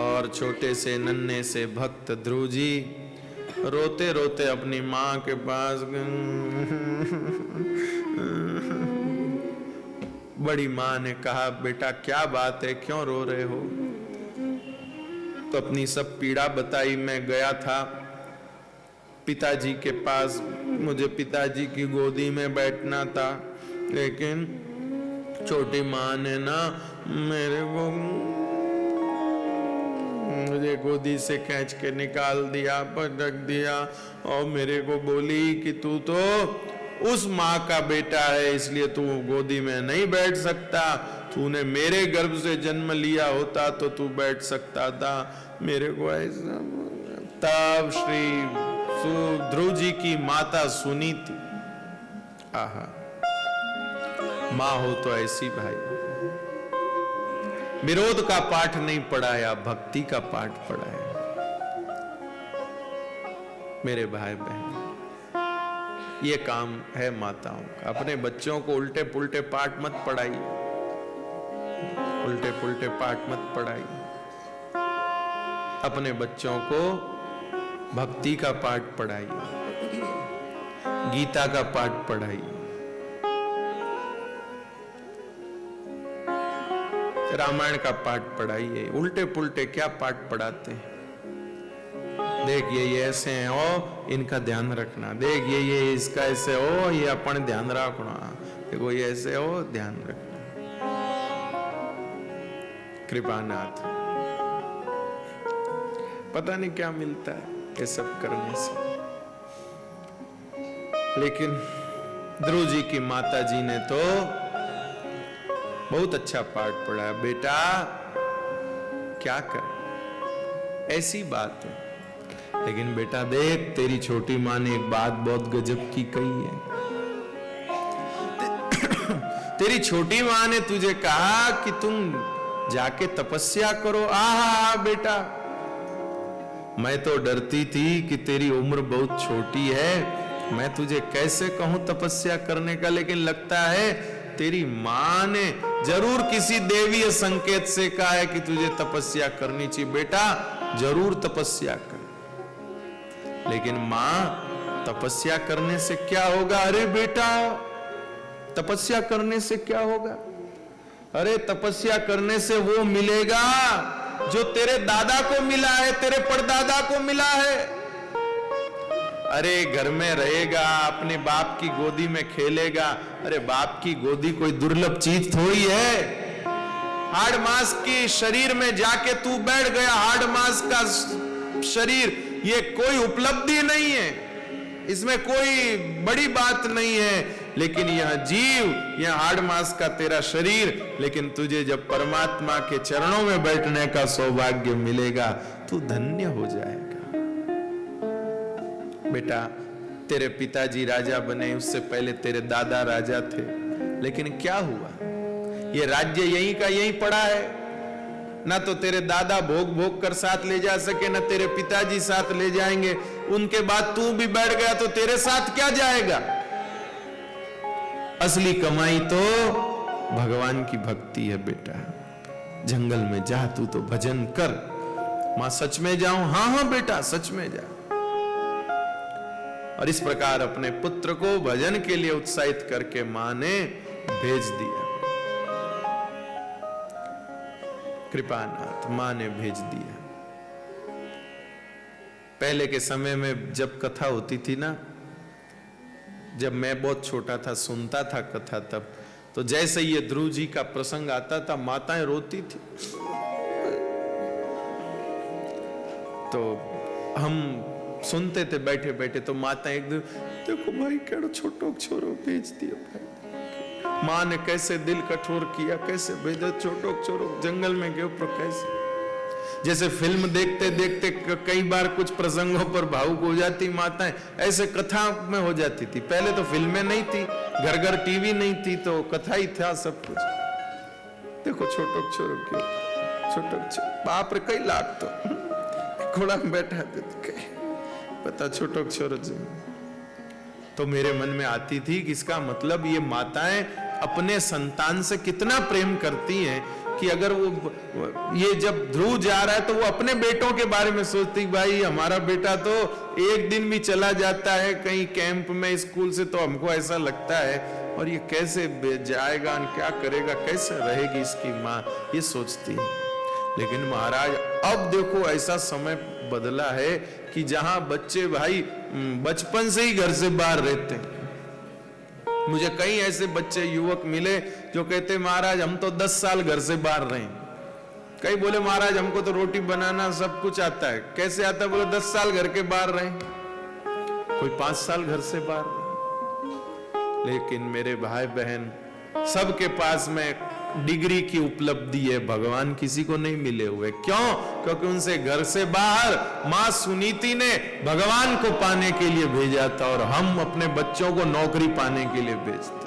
और छोटे से नन्हे से भक्त ध्रुव जी रोते रोते अपनी माँ के पास बड़ी माँ ने कहा, बेटा क्या बात है, क्यों रो रहे हो? तो अपनी सब पीड़ा बताई। मैं गया था पिताजी के पास, मुझे पिताजी की गोदी में बैठना था, लेकिन छोटी माँ ने ना मुझे गोदी से खींच के निकाल दिया, पटक दिया और मेरे को बोली कि तू तो उस माँ का बेटा है, इसलिए तू गोदी में नहीं बैठ सकता, तूने मेरे गर्भ से जन्म लिया होता तो तू बैठ सकता था। मेरे को ऐसा, तब श्री ध्रुव जी की माता सुनी थी। आहा, माँ हो तो ऐसी भाई, विरोध का पाठ नहीं पढ़ाया, भक्ति का पाठ पढ़ाया। मेरे भाई बहन, ये काम है माताओं का। अपने बच्चों को उल्टे पुल्टे पाठ मत पढ़ाइए, उल्टे पुल्टे पाठ मत पढ़ाइए। अपने बच्चों को भक्ति का पाठ पढ़ाइए, गीता का पाठ पढ़ाइए, रामायण का पाठ पढ़ाइए। उल्टे पुल्टे क्या पाठ पढ़ाते हैं? देख ये ऐसे हैं, ओ इनका ध्यान रखना, देख ये इसका ऐसे हो, ये अपन ध्यान रखना, देखो ये ऐसे हो, ध्यान रखना। कृपानाथ, पता नहीं क्या मिलता है ये सब करने से। लेकिन ध्रुव जी की माता जी ने तो बहुत अच्छा पाठ पढ़ा। बेटा क्या कर, ऐसी बात है, लेकिन बेटा देख तेरी छोटी माँ ने एक बात बहुत गजब की कही है। तेरी छोटी माँ ने तुझे कहा कि तुम जाके तपस्या करो। आहा बेटा, मैं तो डरती थी कि तेरी उम्र बहुत छोटी है, मैं तुझे कैसे कहूं तपस्या करने का, लेकिन लगता है तेरी माँ ने जरूर किसी देवीय संकेत से कहा है कि तुझे तपस्या करनी चाहिए। बेटा जरूर तपस्या कर। लेकिन माँ, तपस्या करने से क्या होगा? अरे बेटा, तपस्या करने से क्या होगा? अरे तपस्या करने से वो मिलेगा जो तेरे दादा को मिला है, तेरे परदादा को मिला है। अरे घर में रहेगा, अपने बाप की गोदी में खेलेगा। अरे बाप की गोदी कोई दुर्लभ चीज थोड़ी है। हाड़ मांस की शरीर में जाके तू बैठ गया, हाड़ मांस का शरीर, ये कोई उपलब्धि नहीं है, इसमें कोई बड़ी बात नहीं है। लेकिन यह जीव, यह हाड़ मांस का तेरा शरीर, लेकिन तुझे जब परमात्मा के चरणों में बैठने का सौभाग्य मिलेगा, तू धन्य हो जाएगा। बेटा तेरे पिताजी राजा बने, उससे पहले तेरे दादा राजा थे, लेकिन क्या हुआ? ये राज्य यहीं का यहीं पड़ा है। ना तो तेरे दादा भोग भोग कर साथ ले जा सके, ना तेरे पिताजी साथ ले जाएंगे। उनके बाद तू भी बैठ गया तो तेरे साथ क्या जाएगा? असली कमाई तो भगवान की भक्ति है बेटा। जंगल में जा, तू तो भजन कर। मां सच में जाऊं? हाँ हाँ बेटा सच में जा। और इस प्रकार अपने पुत्र को भजन के लिए उत्साहित करके मां ने भेज दिया। कृपानाथ, मां ने भेज दिया। पहले के समय में जब कथा होती थी ना, जब मैं बहुत छोटा था, सुनता था कथा, तब तो जैसे ये ध्रुव जी का प्रसंग आता था, माताएं रोती थी। तो हम सुनते थे बैठे बैठे, तो माता एकदम, देखो भाई केड़ो छोटो छोरो भेज दिया भाई। माँ ने कैसे दिल कठोर किया, कैसे भेजा छोटो छोरो जंगल में गयो, पर कैसे। जैसे फिल्म देखते देखते कई बार कुछ प्रसंगों पर भावुक हो जाती माताएं, ऐसे कथा में हो जाती थी। पहले तो फिल्में नहीं थी, घर घर टीवी नहीं थी, तो कथा ही था सब कुछ। देखो छोटो छोरो क्यों, छोटो बाप रे कई लाख तो घोड़ा में बैठा थे, पता छोटो छोरो जी। तो मेरे मन में आती थी कि इसका मतलब ये माताएं अपने संतान से कितना प्रेम करती हैं कि अगर वो ये जब ध्रुव जा रहा है तो वो अपने बेटों के बारे में सोचती, भाई हमारा बेटा तो एक दिन भी चला जाता है कहीं कैंप में स्कूल से तो हमको ऐसा लगता है, और ये कैसे जाएगा, क्या करेगा, कैसे रहेगी इसकी माँ, ये सोचती है। लेकिन महाराज अब देखो ऐसा समय बदला है कि जहां बच्चे भाई बचपन से ही घर से बाहर रहते हैं। मुझे कई ऐसे बच्चे युवक मिले जो कहते महाराज हम तो 10 साल घर से बाहर रहे। कई बोले महाराज हमको तो रोटी बनाना सब कुछ आता है। कैसे आता है? बोले 10 साल घर के बाहर रहे, कोई 5 साल घर से बाहर रहे। लेकिन मेरे भाई बहन सबके पास में डिग्री की उपलब्धि है, भगवान किसी को नहीं मिले हुए। क्यों? क्योंकि उनसे घर से बाहर मां सुनीति ने भगवान को पाने के लिए भेजा था, और हम अपने बच्चों को नौकरी पाने के लिए भेजते।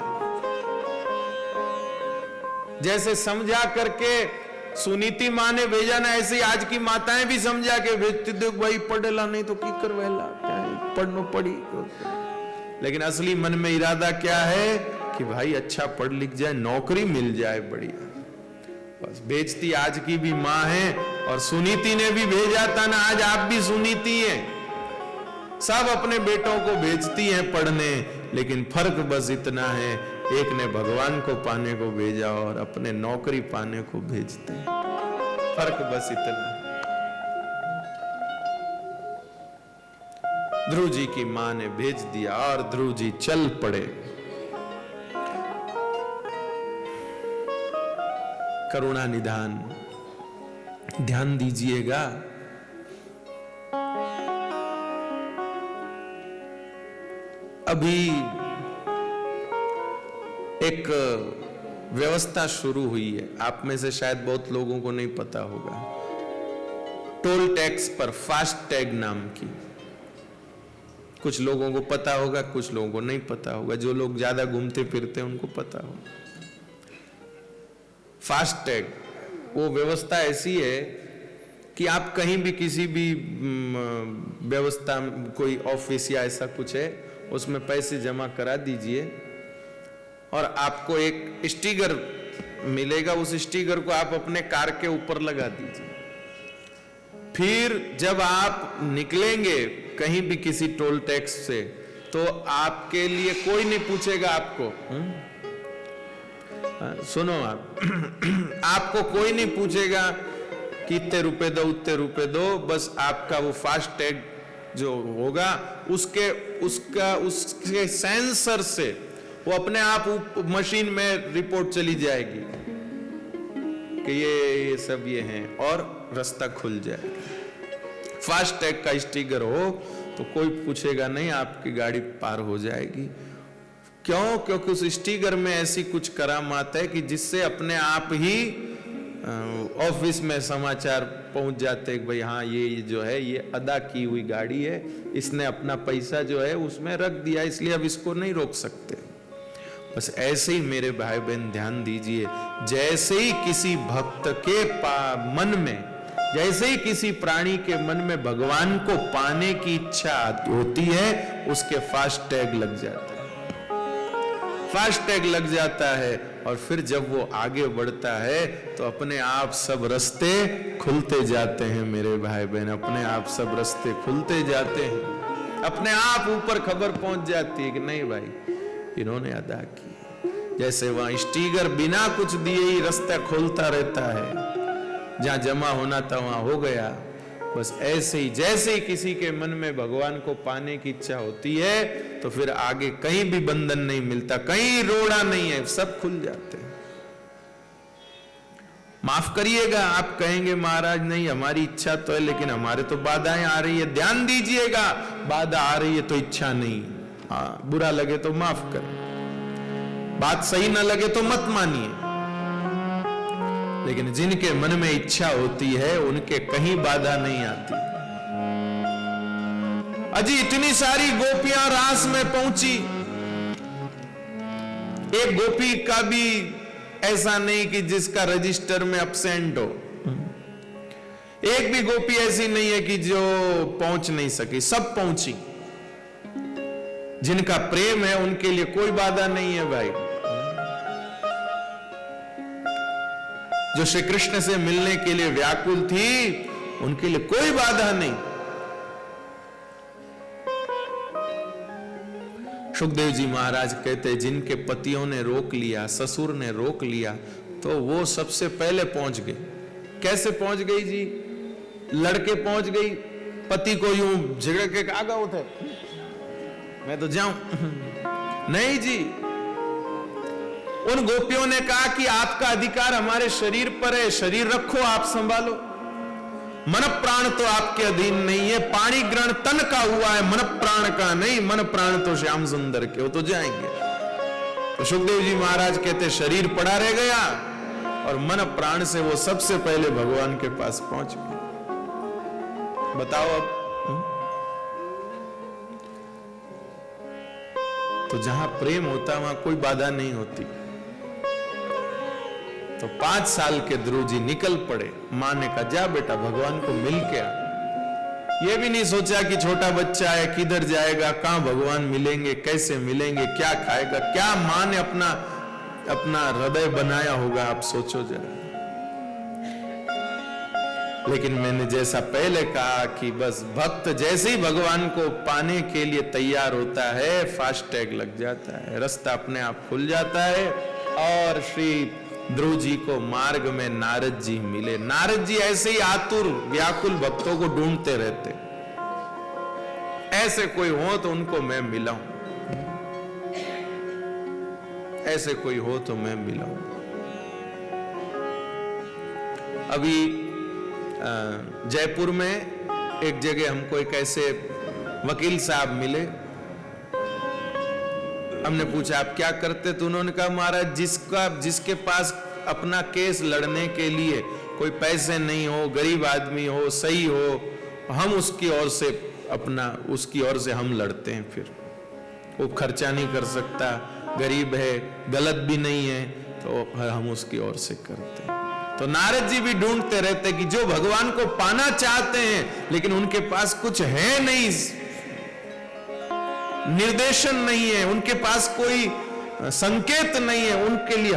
जैसे समझा करके सुनीति मां ने भेजा ना, ऐसे ही आज की माताएं भी समझा के भेजती, देख भाई पढ़ेला नहीं तो की करवेला, पढ़नो पड़ी। लेकिन असली मन में इरादा क्या है कि भाई अच्छा पढ़ लिख जाए, नौकरी मिल जाए बढ़िया। बस बेचती आज की भी मां है, और सुनीति ने भी भेजा था ना, आज आप भी सुनीति हैं। सब अपने बेटों को भेजती हैं पढ़ने, लेकिन फर्क बस इतना है, एक ने भगवान को पाने को भेजा और अपने नौकरी पाने को भेजते हैं। फर्क बस इतना। ध्रुव जी की मां ने भेज दिया और ध्रुव जी चल पड़े। करुणा निधान, ध्यान दीजिएगा। अभी एक व्यवस्था शुरू हुई है, आप में से शायद बहुत लोगों को नहीं पता होगा, टोल टैक्स पर फास्ट टैग नाम की। कुछ लोगों को पता होगा, कुछ लोगों को नहीं पता होगा। जो लोग ज्यादा घूमते फिरते हैं उनको पता होगा। फास्ट टैग वो व्यवस्था ऐसी है कि आप कहीं भी किसी भी व्यवस्था, कोई ऑफिस या ऐसा कुछ है, उसमें पैसे जमा करा दीजिए और आपको एक स्टिकर मिलेगा। उस स्टिकर को आप अपने कार के ऊपर लगा दीजिए। फिर जब आप निकलेंगे कहीं भी किसी टोल टैक्स से, तो आपके लिए कोई नहीं पूछेगा आपको, सुनो आपको कोई नहीं पूछेगा कि इतने रुपए दो उतने रुपए दो। बस आपका वो फास्ट टैग जो होगा उसके सेंसर से वो अपने आप मशीन में रिपोर्ट चली जाएगी कि ये सब ये हैं, और रास्ता खुल जाएगा। फास्ट टैग का स्टिकर हो तो कोई पूछेगा नहीं, आपकी गाड़ी पार हो जाएगी। क्यों? क्योंकि उस स्टिकर में ऐसी कुछ करामात है कि जिससे अपने आप ही ऑफिस में समाचार पहुंच जाते हैं कि भाई हाँ ये जो है ये अदा की हुई गाड़ी है, इसने अपना पैसा जो है उसमें रख दिया, इसलिए अब इसको नहीं रोक सकते। बस ऐसे ही मेरे भाई बहन ध्यान दीजिए, जैसे ही किसी भक्त के मन में, जैसे ही किसी प्राणी के मन में भगवान को पाने की इच्छा होती है, उसके फास्ट टैग लग जाता है। फास्ट टैग लग जाता है, और फिर जब वो आगे बढ़ता है तो अपने आप सब रास्ते खुलते जाते हैं मेरे भाई बहन, अपने आप सब रास्ते खुलते जाते हैं। अपने आप ऊपर खबर पहुंच जाती है कि नहीं भाई इन्होंने अदा की। जैसे वहां स्टिकर बिना कुछ दिए ही रास्ता खोलता रहता है, जहां जमा होना था वहां हो गया। बस ऐसे ही जैसे ही किसी के मन में भगवान को पाने की इच्छा होती है, तो फिर आगे कहीं भी बंधन नहीं मिलता, कहीं रोड़ा नहीं है, सब खुल जाते हैं। माफ करिएगा, आप कहेंगे महाराज नहीं हमारी इच्छा तो है, लेकिन हमारे तो बाधाएं आ रही है। ध्यान दीजिएगा, बाधा आ रही है तो इच्छा नहीं। हाँ, बुरा लगे तो माफ करें, बात सही ना लगे तो मत मानिए, लेकिन जिनके मन में इच्छा होती है उनके कहीं बाधा नहीं आती। अजी इतनी सारी गोपियां रास में पहुंची, एक गोपी का भी ऐसा नहीं कि जिसका रजिस्टर में अब्सेंट हो, एक भी गोपी ऐसी नहीं है कि जो पहुंच नहीं सकी, सब पहुंची। जिनका प्रेम है उनके लिए कोई बाधा नहीं है भाई। जो श्री कृष्ण से मिलने के लिए व्याकुल थी, उनके लिए कोई बाधा नहीं। सुखदेव जी महाराज कहते, जिनके पतियों ने रोक लिया, ससुर ने रोक लिया, तो वो सबसे पहले पहुंच गए। कैसे पहुंच गई जी? लड़के पहुंच गई, पति को यूं झगड़ के आगा उठे, मैं तो जाऊं। नहीं जी, उन गोपियों ने कहा कि आपका अधिकार हमारे शरीर पर है, शरीर रखो, आप संभालो, मन प्राण तो आपके अधीन नहीं है। पाणी ग्रहण तन का हुआ है, मन प्राण का नहीं। मन प्राण तो श्याम सुंदर के, वो तो जाएंगे। तो सुखदेव जी महाराज कहते, शरीर पड़ा रह गया और मन प्राण से वो सबसे पहले भगवान के पास पहुंच गए। बताओ अब, तो जहां प्रेम होता वहां कोई बाधा नहीं होती। तो 5 साल के ध्रुव जी निकल पड़े। मां ने कहा, जा बेटा भगवान को मिल के आ। ये भी नहीं सोचा कि छोटा बच्चा है, किधर जाएगा, कहां भगवान मिलेंगे, कैसे मिलेंगे, क्या खाएगा, क्या मां ने अपना हृदय बनाया होगा, आप सोचो जरा। लेकिन मैंने जैसा पहले कहा कि बस भक्त जैसे ही भगवान को पाने के लिए तैयार होता है, फास्टैग लग जाता है, रास्ता अपने आप खुल जाता है। और श्री ध्रुव जी को मार्ग में नारद जी मिले। नारद जी ऐसे ही आतुर व्याकुल भक्तों को ढूंढते रहते, ऐसे कोई हो तो उनको मैं मिलाऊं, ऐसे कोई हो तो मैं मिलाऊं। अभी जयपुर में एक जगह हमको एक ऐसे वकील साहब मिले। हमने पूछा, आप क्या करते? तो उन्होंने कहा, महाराज जिसके पास अपना केस लड़ने के लिए कोई पैसे नहीं हो, गरीब आदमी हो, सही हो, हम उसकी ओर से हम लड़ते हैं। फिर वो खर्चा नहीं कर सकता, गरीब है, गलत भी नहीं है, तो हम उसकी ओर से करते हैं। तो नारद जी भी ढूंढते रहते कि जो भगवान को पाना चाहते हैं लेकिन उनके पास कुछ है नहीं, निर्देशन नहीं है, उनके पास कोई संकेत नहीं है, उनके लिए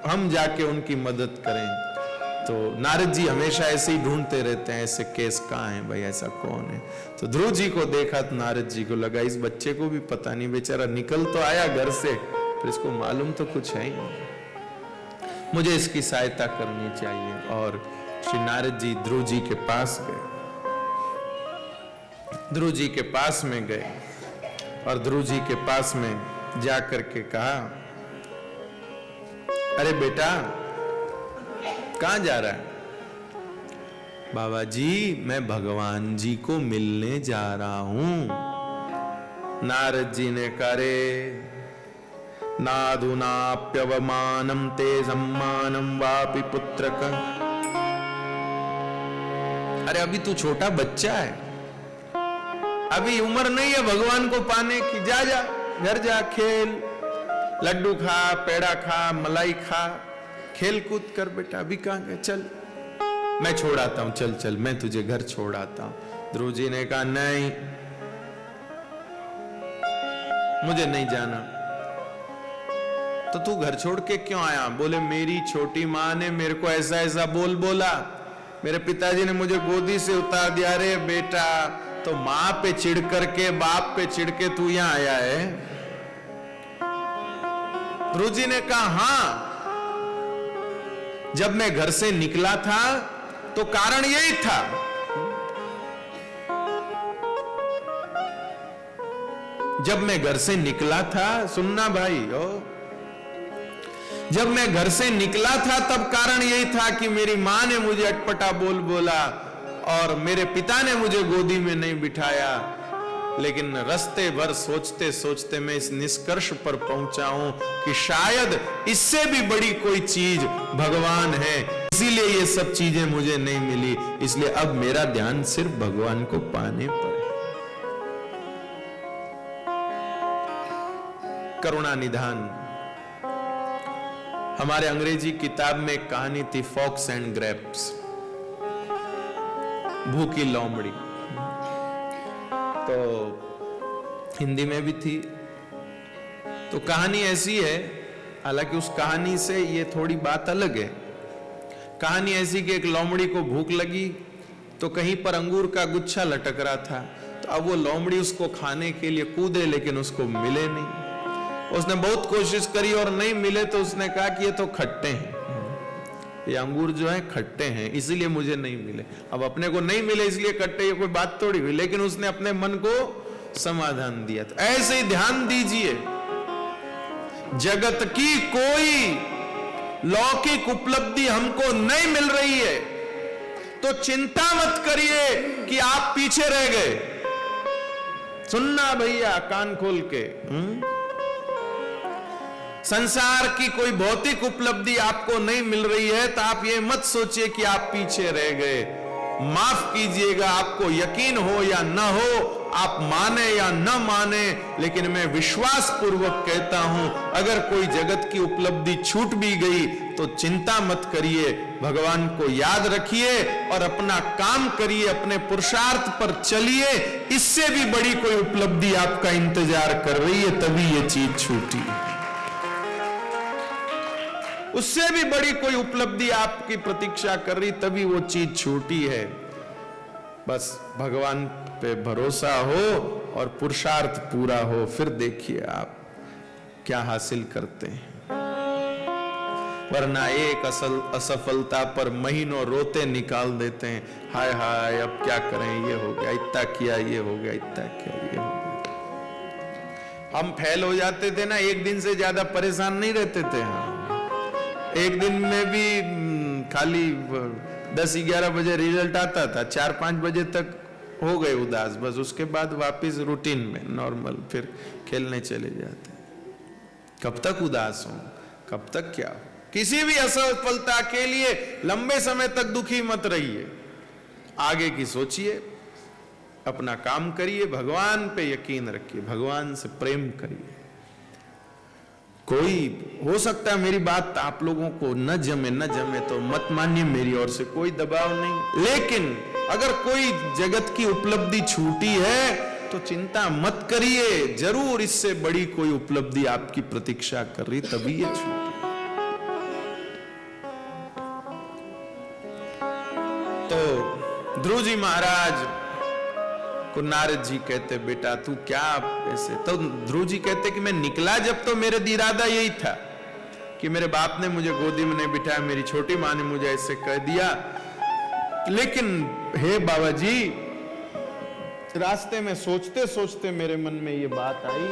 हम जाके उनकी मदद करें। तो नारद जी हमेशा ऐसे ही ढूंढते रहते हैं, ऐसे केस कहां है भाई, ऐसा कौन है। तो ध्रुव जी को देखा तो नारद जी को लगा इस बच्चे को भी पता नहीं, बेचारा निकल तो आया घर से, फिर इसको मालूम तो कुछ है ही नहीं, मुझे इसकी सहायता करनी चाहिए। और श्री नारद जी ध्रुव जी के पास गए, ध्रुव जी के पास में गए और ध्रुव जी के पास में जाकर के कहा, अरे बेटा कहां जा रहा है? बाबा जी मैं भगवान जी को मिलने जा रहा हूं। नारद जी ने करे, नाधुनाप्यवमानं ते सम्मानं वापि पुत्रक। अरे अभी तू छोटा बच्चा है, अभी उम्र नहीं है भगवान को पाने की। जा घर जा, खेल, लड्डू खा, पेड़ा खा, मलाई खा, खेल कूद कर बेटा, अभी कहां गए, चल मैं छोड़ आता हूं, चल मैं तुझे घर छोड़ आता हूं। ध्रुव जी ने कहा, नहीं मुझे नहीं जाना। तो तू घर छोड़ के क्यों आया? बोले मेरी छोटी माँ ने मेरे को ऐसा बोला, मेरे पिताजी ने मुझे गोदी से उतार दिया। रे बेटा, तो माँ पे चिढ़ करके, बाप पे चिढ़ के तू यहां आया है? ध्रुव जी ने कहा, हां जब मैं घर से निकला था तो कारण यही था। जब मैं घर से निकला था, सुनना भाई, जब मैं घर से निकला था तब कारण यही था कि मेरी मां ने मुझे अटपटा बोला और मेरे पिता ने मुझे गोदी में नहीं बिठाया। लेकिन रास्ते भर सोचते सोचते मैं इस निष्कर्ष पर पहुंचा हूं कि शायद इससे भी बड़ी कोई चीज भगवान है, इसीलिए ये सब चीजें मुझे नहीं मिली। इसलिए अब मेरा ध्यान सिर्फ भगवान को पाने पर है। करुणा निधान। हमारे अंग्रेजी किताब में एक कहानी थी, फॉक्स एंड ग्रेप्स, भूखी लोमड़ी। तो हिंदी में भी थी। तो कहानी ऐसी है, हालांकि उस कहानी से ये थोड़ी बात अलग है। कहानी ऐसी कि एक लोमड़ी को भूख लगी तो कहीं पर अंगूर का गुच्छा लटक रहा था, तो अब वो लोमड़ी उसको खाने के लिए कूदे, लेकिन उसको मिले नहीं। उसने बहुत कोशिश करी और नहीं मिले, तो उसने कहा कि ये तो खट्टे हैं, ये अंगूर जो है खट्टे हैं, इसीलिए मुझे नहीं मिले। अब अपने को नहीं मिले इसलिए खट्टे, ये कोई बात थोड़ी हुई, लेकिन उसने अपने मन को समाधान दिया। तो ऐसे ही ध्यान दीजिए, जगत की कोई लौकिक उपलब्धि हमको नहीं मिल रही है तो चिंता मत करिए कि आप पीछे रह गए। सुनना भैया कान खोल के, संसार की कोई भौतिक उपलब्धि आपको नहीं मिल रही है तो आप ये मत सोचिए कि आप पीछे रह गए। माफ कीजिएगा, आपको यकीन हो या न हो, आप माने या न माने, लेकिन मैं विश्वास पूर्वक कहता हूं, अगर कोई जगत की उपलब्धि छूट भी गई तो चिंता मत करिए, भगवान को याद रखिए और अपना काम करिए, अपने पुरुषार्थ पर चलिए। इससे भी बड़ी कोई उपलब्धि आपका इंतजार कर रही है, तभी ये चीज छूटी। उससे भी बड़ी कोई उपलब्धि आपकी प्रतीक्षा कर रही, तभी वो चीज छूटी है। बस भगवान पे भरोसा हो और पुरुषार्थ पूरा हो, फिर देखिए आप क्या हासिल करते हैं। वरना एक असफलता पर महीनों रोते निकाल देते हैं, हाय हाय अब क्या करें, ये हो गया, इतना किया, ये हो गया, इतना किया, ये हो गया। हम फेल हो जाते थे ना, एक दिन से ज्यादा परेशान नहीं रहते थे हम। एक दिन में भी खाली 10-11 बजे रिजल्ट आता था, 4-5 बजे तक हो गए उदास, बस उसके बाद वापस रूटीन में नॉर्मल, फिर खेलने चले जाते। कब तक उदास हो, कब तक क्या हो? किसी भी असफलता के लिए लंबे समय तक दुखी मत रहिए, आगे की सोचिए, अपना काम करिए, भगवान पे यकीन रखिए, भगवान से प्रेम करिए। कोई हो सकता है मेरी बात आप लोगों को न जमे तो मत मानिए, मेरी ओर से कोई दबाव नहीं, लेकिन अगर कोई जगत की उपलब्धि छूटी है तो चिंता मत करिए, जरूर इससे बड़ी कोई उपलब्धि आपकी प्रतीक्षा कर रही, तभी ये छूटी। तो ध्रुव जी महाराज को नारद जी कहते, बेटा तू क्या ऐसे? तो ध्रुव जी कहते कि मैं निकला जब तो मेरा इरादा यही था कि मेरे बाप ने मुझे गोदी में नहीं बिठाया, मेरी छोटी माँ ने मुझे ऐसे कह दिया, लेकिन हे बाबा जी, रास्ते में सोचते सोचते मेरे मन में ये बात आई,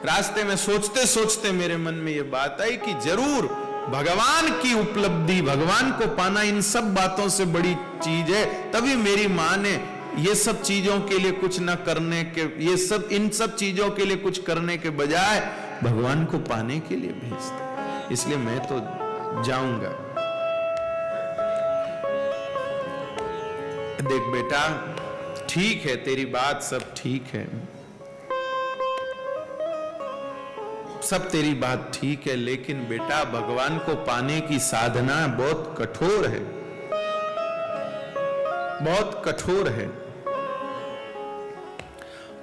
रास्ते में सोचते सोचते मेरे मन में ये बात आई कि जरूर भगवान की उपलब्धि, भगवान को पाना इन सब बातों से बड़ी चीज है। तभी मेरी माँ ने ये सब चीजों के लिए कुछ न करने के, ये सब इन सब चीजों के लिए कुछ करने के बजाय भगवान को पाने के लिए भेजता, इसलिए मैं तो जाऊंगा। देख बेटा, ठीक है तेरी बात, सब ठीक है, सब तेरी बात ठीक है, लेकिन बेटा भगवान को पाने की साधना बहुत कठोर है, बहुत कठोर है।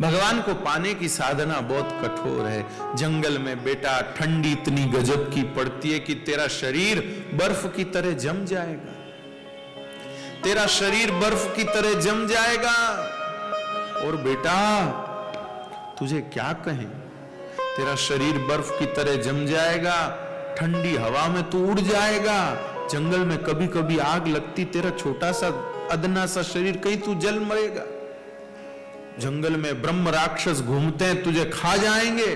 भगवान को पाने की साधना बहुत कठोर है। जंगल में बेटा ठंडी इतनी गजब की पड़ती है कि तेरा शरीर बर्फ की तरह जम जाएगा, तेरा शरीर बर्फ की तरह जम जाएगा। और बेटा तुझे क्या कहें, तेरा शरीर बर्फ की तरह जम जाएगा, ठंडी हवा में तू उड़ जाएगा, जंगल में कभी कभी आग लगती, तेरा छोटा सा अदना सा शरीर, कहीं तू जल मरेगा। जंगल में ब्रह्म राक्षस घूमते हैं, तुझे खा जाएंगे।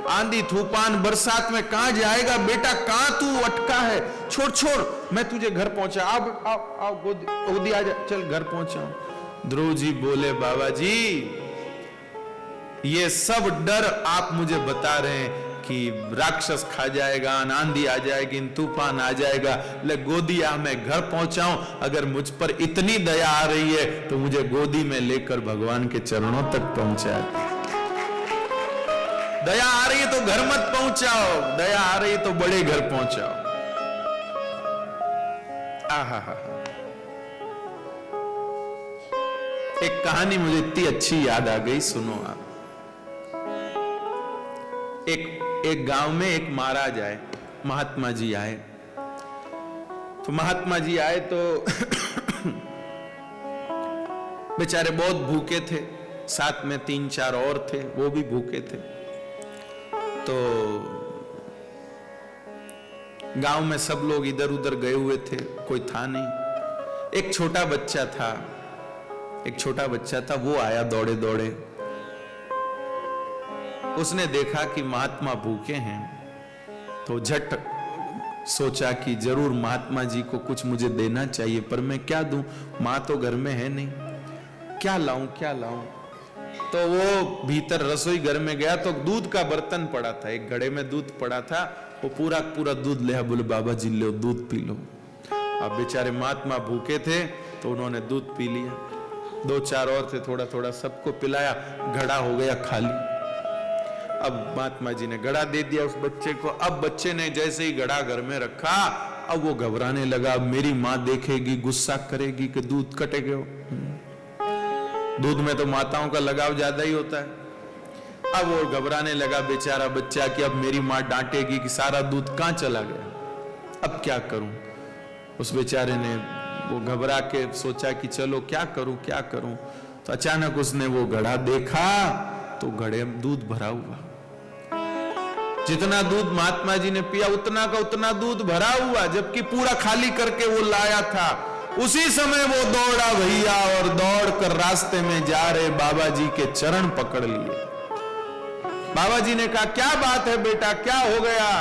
आंधी तूफान बरसात में कहां जाएगा बेटा, कहां तू अटका है? छोड़ छोड़, मैं तुझे घर पहुंचा, आओ गोदी आ जा, चल घर पहुंचाऊं। ध्रुव जी बोले, बाबा जी ये सब डर आप मुझे बता रहे हैं कि राक्षस खा जाएगा, आंधी आ जाएगी, तूफान आ जाएगा, ले गोदी आ, मैं घर पहुंचाऊं। अगर मुझ पर इतनी दया आ रही है तो मुझे गोदी में लेकर भगवान के चरणों तक पहुंचा। दया आ रही है तो घर मत पहुंचाओ, दया आ रही है तो बड़े घर पहुंचाओ। आहा, एक कहानी मुझे इतनी अच्छी याद आ गई, सुनो आप। एक गांव में एक महाराज आए, महात्मा जी आए। तो महात्मा जी आए तो बेचारे बहुत भूखे थे, साथ में 3-4 और थे, वो भी भूखे थे। तो गांव में सब लोग इधर उधर गए हुए थे, कोई था नहीं। एक छोटा बच्चा था, वो आया दौड़े दौड़े। उसने देखा कि महात्मा भूखे हैं, तो झट सोचा कि जरूर महात्मा जी को कुछ मुझे देना चाहिए, पर मैं क्या दूं, मां तो घर में है नहीं, क्या लाऊं। तो वो भीतर रसोई घर में गया तो दूध का बर्तन पड़ा था, एक घड़े में दूध पड़ा था, वो पूरा दूध ले, बोले बाबा जी लो दूध पी लो। अब बेचारे महात्मा भूखे थे तो उन्होंने दूध पी लिया। 2-4 और थे, थोड़ा थोड़ा सबको पिलाया, घड़ा हो गया खाली। अब महात्मा जी ने घड़ा दे दिया उस बच्चे को। अब बच्चे ने जैसे ही घड़ा घर में रखा, अब वो घबराने लगा, मेरी माँ देखेगी, गुस्सा करेगी कि दूध कटे गए। दूध में तो माताओं का लगाव ज्यादा ही होता है। अब वो घबराने लगा बेचारा बच्चा कि अब मेरी माँ डांटेगी कि सारा दूध कहां चला गया, अब क्या करूं। उस बेचारे ने वो घबरा के सोचा कि चलो क्या करूं। तो अचानक उसने वो घड़ा देखा तो घड़े में दूध भरा हुआ। जितना दूध महात्मा जी ने पिया उतना का उतना दूध भरा हुआ, जबकि पूरा खाली करके वो लाया था। उसी समय वो दौड़ा भैया और दौड़कर रास्ते में जा रहे बाबा जी के चरण पकड़ लिए। बाबा जी ने कहा, क्या बात है बेटा, क्या हो गया?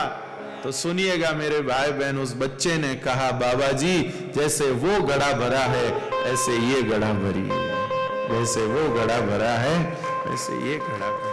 तो सुनिएगा मेरे भाई बहन, उस बच्चे ने कहा, बाबा जी जैसे वो घड़ा भरा है ऐसे ये घड़ा भरी है, जैसे वो घड़ा भरा है वैसे ये घड़ा भरी।